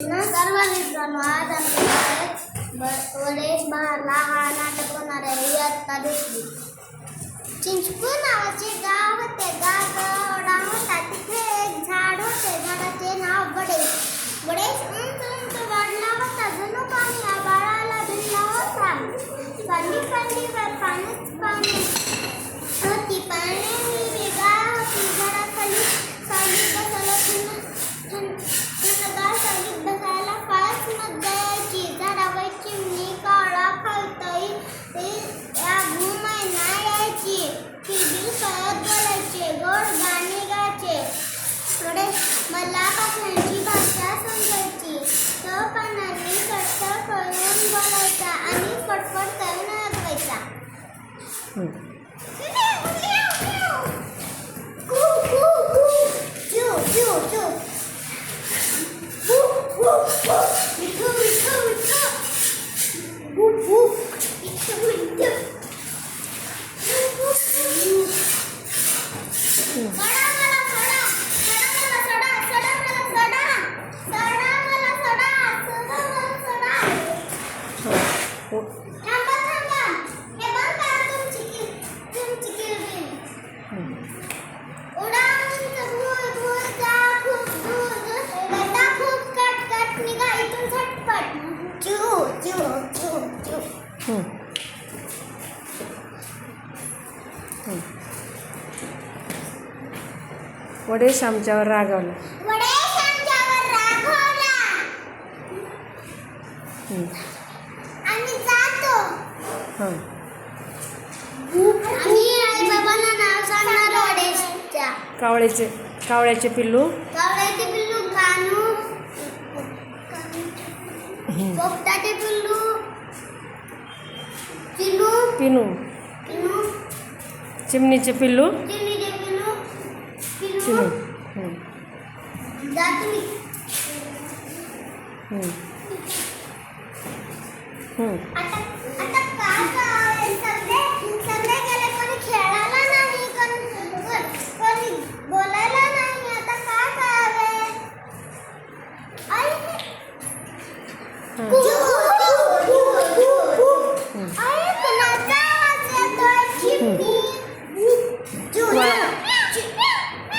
सर्व मित्रांनो, आज आमच्या शाळेत वडेश बहारला हा नाटक होणार आहे. इयत्ता दुसरी. चिंचपूर नावाचे गाव होते. गावडा होता. तिथे एक झाड होते. झाडाचे नाव बडेश. बडेश उंच उंच वाढला होता. जणू पाणी आभाळाला भिडला होता. फांदीवर पाणीच पाणी होती. पाण्याची गाय होती. झाडाखाली सावलीत बसायला थंडगार सावलीत बसायला फारच मजा यायची. झाडावर चिमणी, कावळा, खारुताई या घुमैना यायची. किलबिल करत बोलायचे. गोड गाणी गायचे. थोडे मला पक्ष्यांची भाषा समजायची. तो पानांनी चढचढ करून बोलायचा आणि फटफट करून ऐकवायचा. वडेश आमच्यावर रागावला. आणि जातो. आणि आई बाबांना नाव सांगणार वडेशच्या. कावळ्याचे पिल्लू कानू, पोपटाचे पिल्लू पिनू, चिमणीचे पिल्लू चिनू. जातुली. आता काय सगळे गेले. कोणी खेळायला नाही, कोणी बोलायला नाही. आता काय करावे? कुणाचा आवाज येतोय? चिमणी.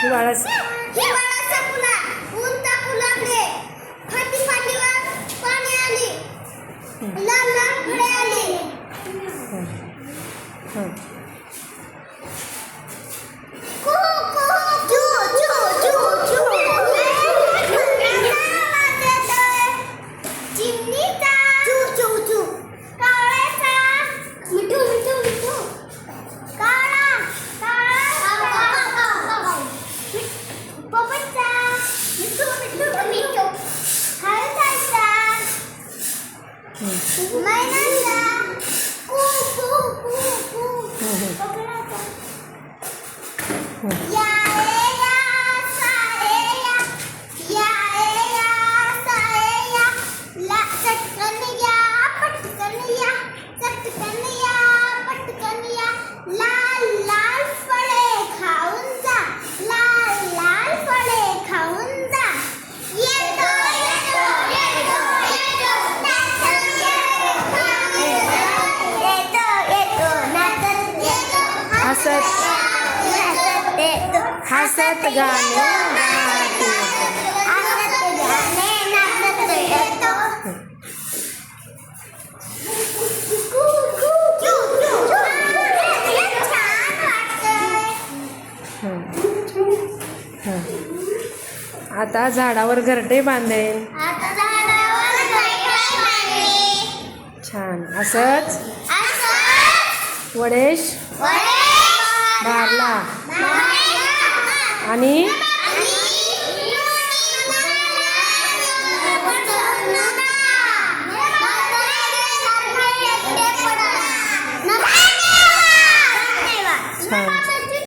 हिवाळ्याचा फुला, उंचा फुलाकडे फांदीवर पाणी आली. लाल लाल फळे आली. चिमणीचा कावळ्याचा मिठू मिठू मिठू. काळा पोपटचा मिठू मिठू मिठू. हळदाचा मैनाचा कू कू कू कू. बकराचा या ए या सा ए या. या ए या सा ए या. ला चटकन या पटकन या. चटकन या पटकन या. लाल लाल फळे खाऊन जा. लाल लाल फळे खाऊन जा. येतो येतो येतो येतो नाचत येतो नाचत येतो हसत गाणे नाचत येतो. आता झाडावर घरटे बांधेल. छान. असंच वडेश बहारला आणि